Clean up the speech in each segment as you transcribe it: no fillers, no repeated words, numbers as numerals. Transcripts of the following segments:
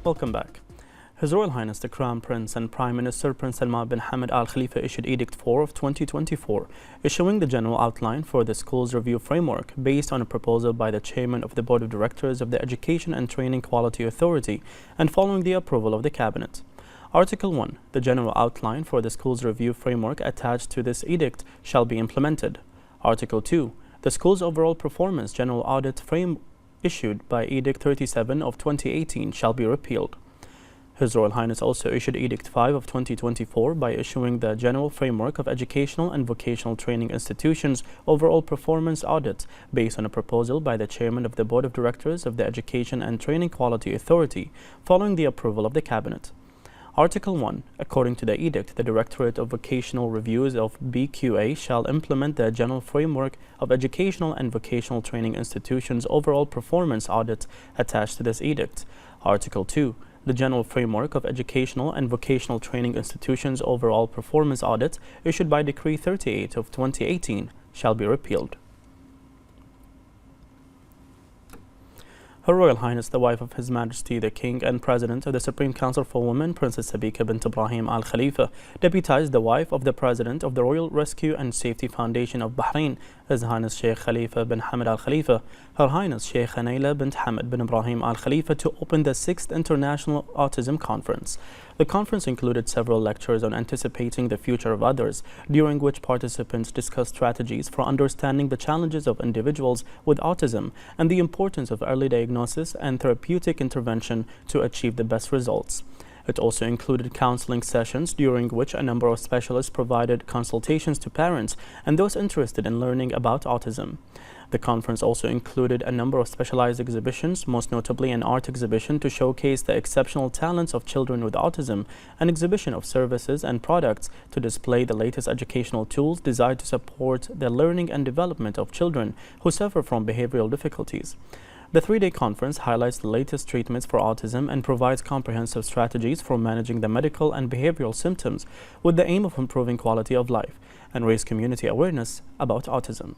Welcome back. His Royal Highness the Crown Prince and Prime Minister Prince Salman bin Hamad Al Khalifa issued Edict 4 of 2024, issuing the general outline for the school's review framework based on a proposal by the Chairman of the Board of Directors of the Education and Training Quality Authority and following the approval of the Cabinet. Article 1. The general outline for the school's review framework attached to this edict shall be implemented. Article 2. The school's overall performance general audit frame issued by Edict 37 of 2018 shall be repealed. His Royal Highness also issued Edict 5 of 2024 by issuing the General Framework of Educational and Vocational Training Institutions Overall Performance Audit based on a proposal by the Chairman of the Board of Directors of the Education and Training Quality Authority following the approval of the Cabinet. Article 1. According to the edict, the Directorate of Vocational Reviews of BQA shall implement the General Framework of Educational and Vocational Training Institutions Overall Performance Audit attached to this edict. Article 2. The General Framework of Educational and Vocational Training Institutions Overall Performance Audit issued by Decree 38 of 2018 shall be repealed. Her Royal Highness, the wife of His Majesty the King and President of the Supreme Council for Women, Princess Sabika bint Ibrahim Al Khalifa, deputized the wife of the President of the Royal Rescue and Safety Foundation of Bahrain, His Highness Sheikh Khalifa bin Hamad Al Khalifa, Her Highness Sheikh Naila bint Hamad bin Ibrahim Al Khalifa, to open the 6th International Autism Conference. The conference included several lectures on anticipating the future of others, during which participants discussed strategies for understanding the challenges of individuals with autism and the importance of early diagnosis and therapeutic intervention to achieve the best results. It also included counseling sessions during which a number of specialists provided consultations to parents and those interested in learning about autism. The conference also included a number of specialized exhibitions, most notably an art exhibition to showcase the exceptional talents of children with autism, an exhibition of services and products to display the latest educational tools designed to support the learning and development of children who suffer from behavioral difficulties. The 3-day conference highlights the latest treatments for autism and provides comprehensive strategies for managing the medical and behavioral symptoms with the aim of improving quality of life and raise community awareness about autism.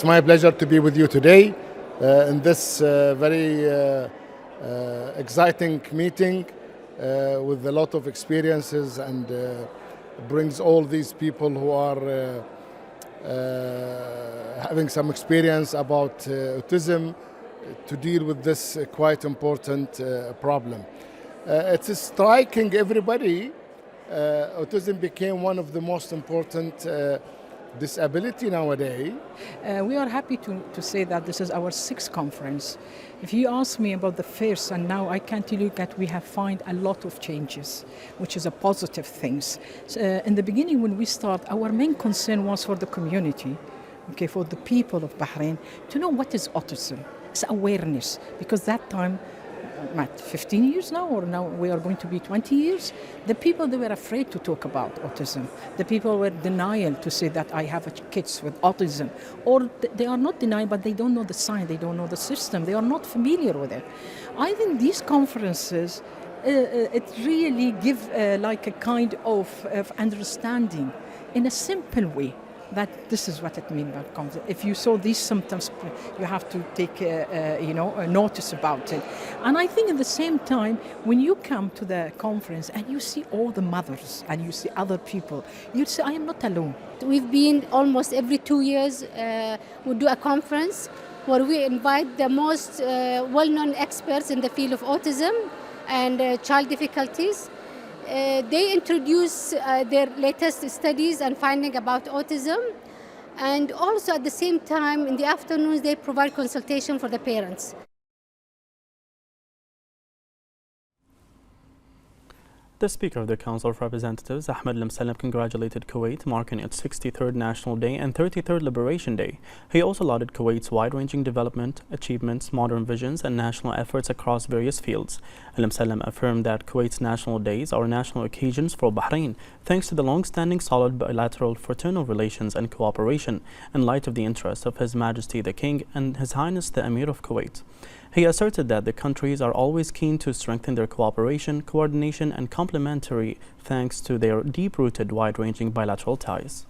It's my pleasure to be with you today in this very exciting meeting with a lot of experiences, and brings all these people who are having some experience about autism to deal with this quite important problem. It is striking everybody. Autism became one of the most important disability nowadays. We are happy to say that this is our 6th conference. If you ask me about the first and now, I can tell you that we have found a lot of changes, which is a positive things. So, in the beginning when we start, our main concern was for the community, okay, for the people of Bahrain, to know what is autism. It's awareness, because that time, 15 years now, or now we are going to be 20 years, the people, they were afraid to talk about autism. The people were denial to say that I have kids with autism, or they are not denying, but they don't know the sign, they don't know the system, they are not familiar with it. I think these conferences, it really give like a kind of understanding in a simple way, that this is what it means by conference. If you saw these symptoms, you have to take notice about it. And I think at the same time, when you come to the conference and you see all the mothers and you see other people, you say, I am not alone. We've been almost every 2 years, we do a conference where we invite the most well-known experts in the field of autism and child difficulties. They introduce their latest studies and findings about autism, and also at the same time in the afternoons they provide consultation for the parents. The Speaker of the Council of Representatives, Ahmed Al-Msalem, congratulated Kuwait, marking its 63rd National Day and 33rd Liberation Day. He also lauded Kuwait's wide-ranging development, achievements, modern visions, and national efforts across various fields. Al-Msalem affirmed that Kuwait's national days are national occasions for Bahrain, thanks to the long-standing solid bilateral fraternal relations and cooperation, in light of the interests of His Majesty the King and His Highness the Emir of Kuwait. He asserted that the countries are always keen to strengthen their cooperation, coordination, and complementary thanks to their deep-rooted, wide-ranging bilateral ties.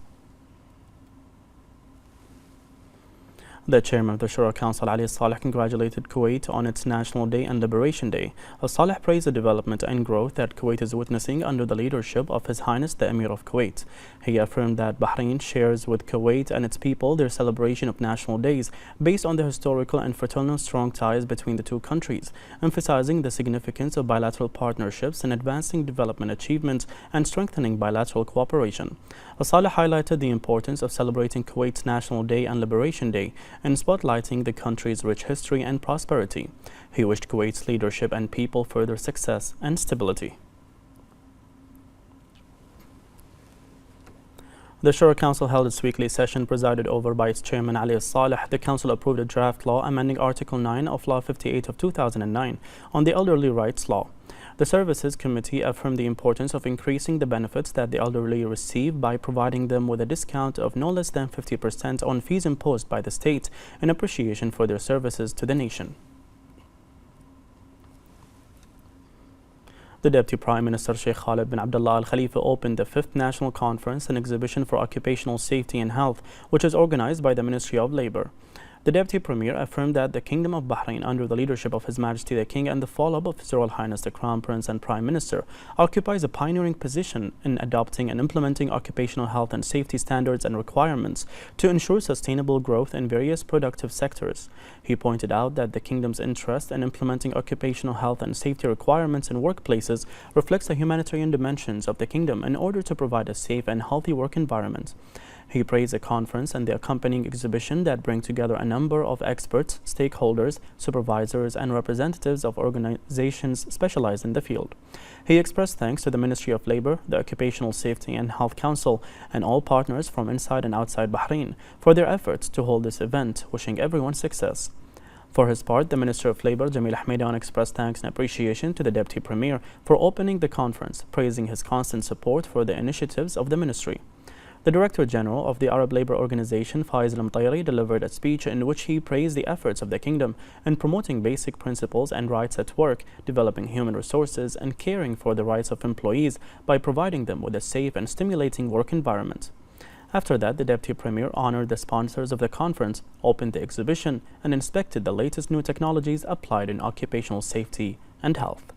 The chairman of the Shura Council, Ali Saleh, congratulated Kuwait on its National Day and Liberation Day. Saleh praised the development and growth that Kuwait is witnessing under the leadership of His Highness the Emir of Kuwait. He affirmed that Bahrain shares with Kuwait and its people their celebration of national days based on the historical and fraternal strong ties between the two countries, emphasizing the significance of bilateral partnerships in advancing development achievements and strengthening bilateral cooperation. Saleh highlighted the importance of celebrating Kuwait's National Day and Liberation Day and spotlighting the country's rich history and prosperity. He wished Kuwait's leadership and people further success and stability. The Shura Council held its weekly session presided over by its chairman Ali Saleh. The Council approved a draft law amending Article 9 of Law 58 of 2009 on the Elderly Rights Law. The Services Committee affirmed the importance of increasing the benefits that the elderly receive by providing them with a discount of no less than 50% on fees imposed by the state in appreciation for their services to the nation. The Deputy Prime Minister Sheikh Khalid bin Abdullah Al Khalifa opened the 5th National Conference and Exhibition for Occupational Safety and Health, which is organized by the Ministry of Labour. The Deputy Premier affirmed that the Kingdom of Bahrain, under the leadership of His Majesty the King and the follow-up of His Royal Highness the Crown Prince and Prime Minister, occupies a pioneering position in adopting and implementing occupational health and safety standards and requirements to ensure sustainable growth in various productive sectors. He pointed out that the Kingdom's interest in implementing occupational health and safety requirements in workplaces reflects the humanitarian dimensions of the Kingdom in order to provide a safe and healthy work environment. He praised the conference and the accompanying exhibition that bring together a number of experts, stakeholders, supervisors, and representatives of organizations specialized in the field. He expressed thanks to the Ministry of Labour, the Occupational Safety and Health Council, and all partners from inside and outside Bahrain for their efforts to hold this event, wishing everyone success. For his part, the Minister of Labour, Jamil Ahmedian, expressed thanks and appreciation to the Deputy Premier for opening the conference, praising his constant support for the initiatives of the ministry. The Director General of the Arab Labour Organization, Faiz Al-Mtayri, delivered a speech in which he praised the efforts of the Kingdom in promoting basic principles and rights at work, developing human resources, and caring for the rights of employees by providing them with a safe and stimulating work environment. After that, the Deputy Premier honored the sponsors of the conference, opened the exhibition, and inspected the latest new technologies applied in occupational safety and health.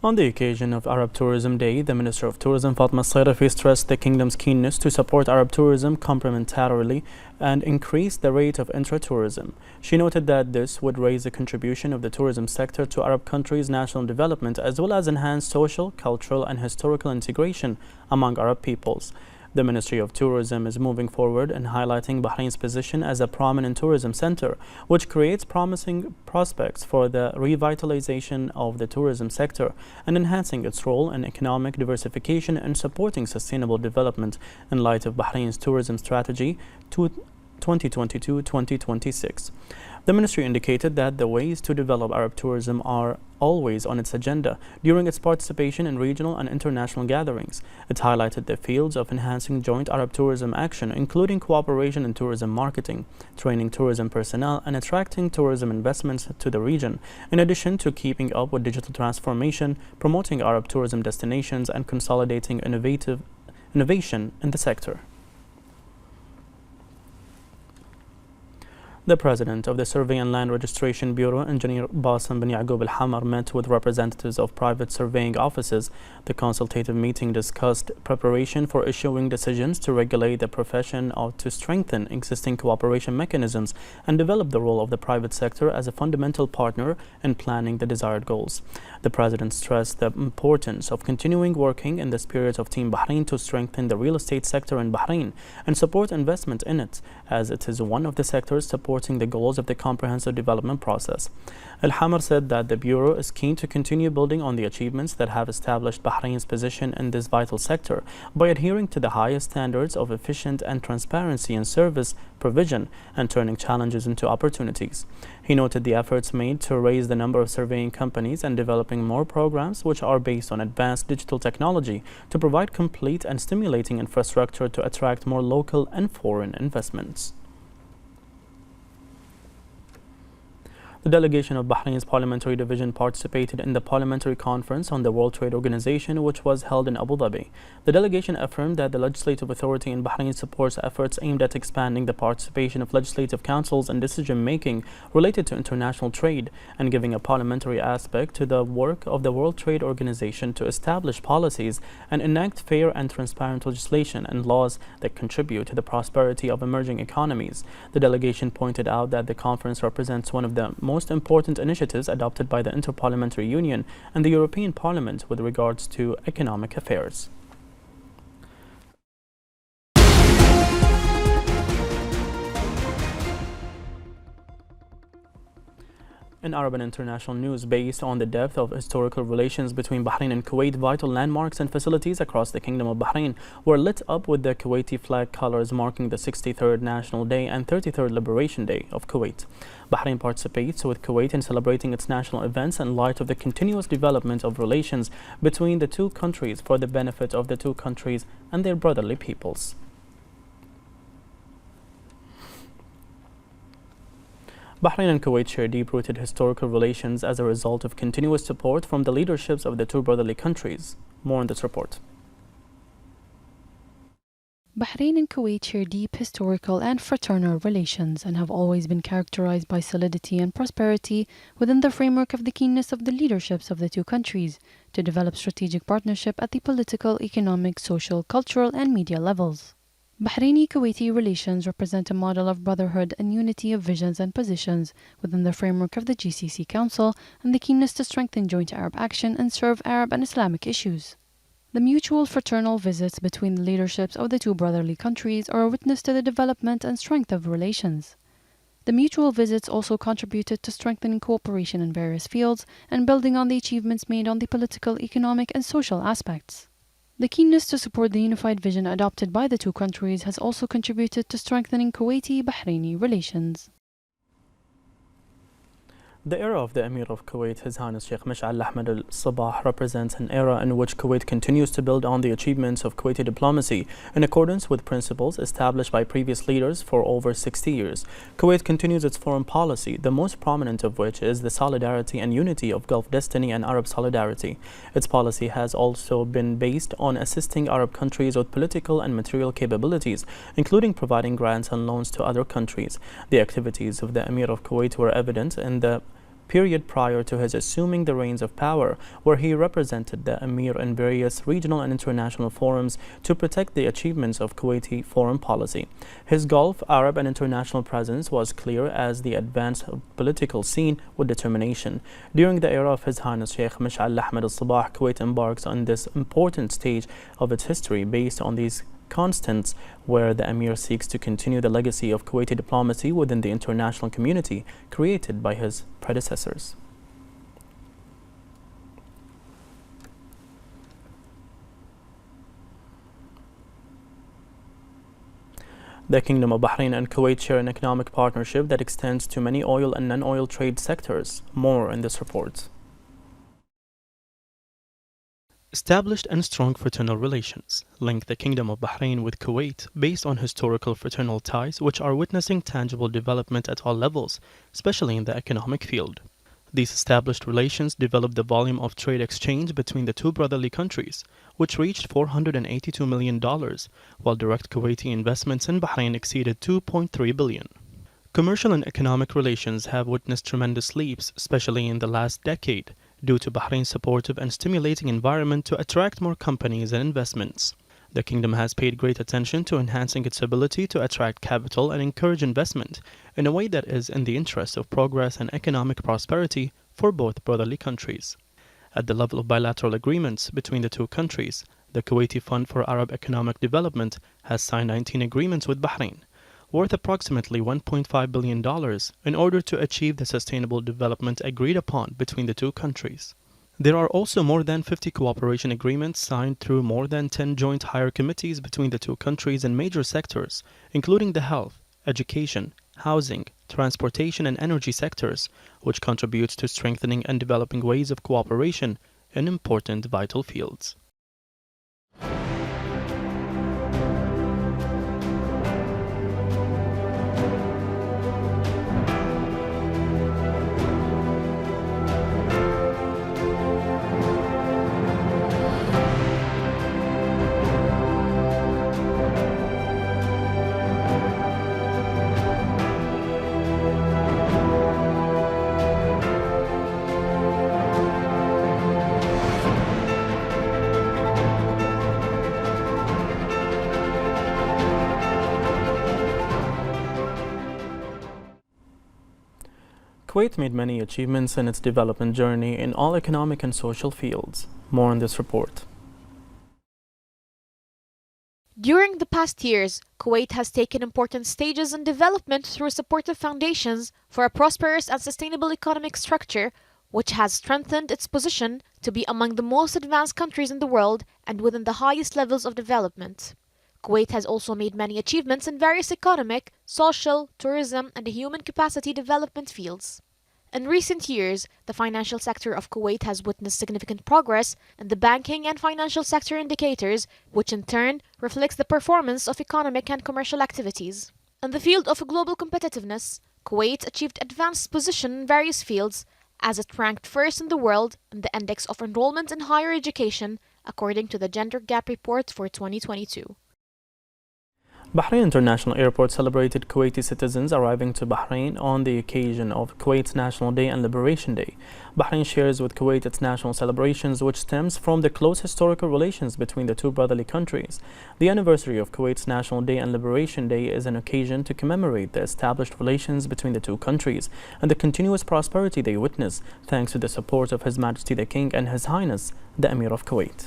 On the occasion of Arab Tourism Day, the Minister of Tourism Fatma Sayrafi stressed the kingdom's keenness to support Arab tourism complementarily and increase the rate of intra-tourism. She noted that this would raise the contribution of the tourism sector to Arab countries' national development as well as enhance social, cultural and historical integration among Arab peoples. The Ministry of Tourism is moving forward in highlighting Bahrain's position as a prominent tourism center, which creates promising prospects for the revitalization of the tourism sector and enhancing its role in economic diversification and supporting sustainable development in light of Bahrain's tourism strategy to 2022-2026. The ministry indicated that the ways to develop Arab tourism are always on its agenda during its participation in regional and international gatherings. It highlighted the fields of enhancing joint Arab tourism action, including cooperation in tourism marketing, training tourism personnel, and attracting tourism investments to the region, in addition to keeping up with digital transformation, promoting Arab tourism destinations, and consolidating innovation in the sector. The president of the Survey and Land Registration Bureau, Engineer Bassem bin Yaqub Al-Hamar, met with representatives of private surveying offices. The consultative meeting discussed preparation for issuing decisions to regulate the profession or to strengthen existing cooperation mechanisms and develop the role of the private sector as a fundamental partner in planning the desired goals. The president stressed the importance of continuing working in the spirit of Team Bahrain to strengthen the real estate sector in Bahrain and support investment in it, as it is one of the sectors supporting the goals of the comprehensive development process. Al-Hamar said that the Bureau is keen to continue building on the achievements that have established Bahrain's position in this vital sector by adhering to the highest standards of efficient and transparency in service provision and turning challenges into opportunities. He noted the efforts made to raise the number of surveying companies and developing more programs which are based on advanced digital technology to provide complete and stimulating infrastructure to attract more local and foreign investments. The delegation of Bahrain's parliamentary division participated in the parliamentary conference on the World Trade Organization, which was held in Abu Dhabi. The delegation affirmed that the legislative authority in Bahrain supports efforts aimed at expanding the participation of legislative councils and decision-making related to international trade and giving a parliamentary aspect to the work of the World Trade Organization to establish policies and enact fair and transparent legislation and laws that contribute to the prosperity of emerging economies. The delegation pointed out that the conference represents one of the most important initiatives adopted by the Interparliamentary Union and the European Parliament with regards to economic affairs. In Arab and international news, based on the depth of historical relations between Bahrain and Kuwait, vital landmarks and facilities across the Kingdom of Bahrain were lit up with the Kuwaiti flag colors marking the 63rd National Day and 33rd Liberation Day of Kuwait. Bahrain participates with Kuwait in celebrating its national events in light of the continuous development of relations between the two countries for the benefit of the two countries and their brotherly peoples. Bahrain and Kuwait share deep-rooted historical relations as a result of continuous support from the leaderships of the two brotherly countries. More in this report. Bahrain and Kuwait share deep historical and fraternal relations and have always been characterized by solidity and prosperity within the framework of the keenness of the leaderships of the two countries to develop strategic partnership at the political, economic, social, cultural, and media levels. Bahraini-Kuwaiti relations represent a model of brotherhood and unity of visions and positions within the framework of the GCC Council and the keenness to strengthen joint Arab action and serve Arab and Islamic issues. The mutual fraternal visits between the leaderships of the two brotherly countries are a witness to the development and strength of relations. The mutual visits also contributed to strengthening cooperation in various fields and building on the achievements made on the political, economic, and social aspects. The keenness to support the unified vision adopted by the two countries has also contributed to strengthening Kuwaiti-Bahraini relations. The era of the Emir of Kuwait, His Highness Sheikh Mash'al Ahmed Al Sabah, represents an era in which Kuwait continues to build on the achievements of Kuwaiti diplomacy in accordance with principles established by previous leaders for over 60 years. Kuwait continues its foreign policy, the most prominent of which is the solidarity and unity of Gulf destiny and Arab solidarity. Its policy has also been based on assisting Arab countries with political and material capabilities, including providing grants and loans to other countries. The activities of the Emir of Kuwait were evident in the period prior to his assuming the reins of power, where he represented the Emir in various regional and international forums to protect the achievements of Kuwaiti foreign policy. His Gulf, Arab and international presence was clear as the advanced political scene with determination. During the era of His Highness Sheikh Mash'al Ahmed al-Sabah, Kuwait embarks on this important stage of its history based on these constants, where the Emir seeks to continue the legacy of Kuwaiti diplomacy within the international community created by his predecessors. The Kingdom of Bahrain and Kuwait share an economic partnership that extends to many oil and non-oil trade sectors. More in this report. Established and strong fraternal relations link the Kingdom of Bahrain with Kuwait based on historical fraternal ties which are witnessing tangible development at all levels, especially in the economic field. These established relations developed the volume of trade exchange between the two brotherly countries, which reached $482 million, while direct Kuwaiti investments in Bahrain exceeded $2.3 billion. Commercial and economic relations have witnessed tremendous leaps, especially in the last decade, due to Bahrain's supportive and stimulating environment to attract more companies and investments. The kingdom has paid great attention to enhancing its ability to attract capital and encourage investment in a way that is in the interest of progress and economic prosperity for both brotherly countries. At the level of bilateral agreements between the two countries, the Kuwaiti Fund for Arab Economic Development has signed 19 agreements with Bahrain, worth approximately $1.5 billion in order to achieve the sustainable development agreed upon between the two countries. There are also more than 50 cooperation agreements signed through more than 10 joint higher committees between the two countries in major sectors, including the health, education, housing, transportation and energy sectors, which contributes to strengthening and developing ways of cooperation in important vital fields. Kuwait made many achievements in its development journey in all economic and social fields. More in this report. During the past years, Kuwait has taken important stages in development through supportive foundations for a prosperous and sustainable economic structure, which has strengthened its position to be among the most advanced countries in the world and within the highest levels of development. Kuwait has also made many achievements in various economic, social, tourism, and human capacity development fields. In recent years, the financial sector of Kuwait has witnessed significant progress in the banking and financial sector indicators, which in turn reflects the performance of economic and commercial activities. In the field of global competitiveness, Kuwait achieved advanced position in various fields, as it ranked first in the world in the Index of Enrollment in Higher Education, according to the Gender Gap Report for 2022. Bahrain International Airport celebrated Kuwaiti citizens arriving to Bahrain on the occasion of Kuwait's National Day and Liberation Day. Bahrain shares with Kuwait its national celebrations, which stems from the close historical relations between the two brotherly countries. The anniversary of Kuwait's National Day and Liberation Day is an occasion to commemorate the established relations between the two countries and the continuous prosperity they witness thanks to the support of His Majesty the King and His Highness the Emir of Kuwait.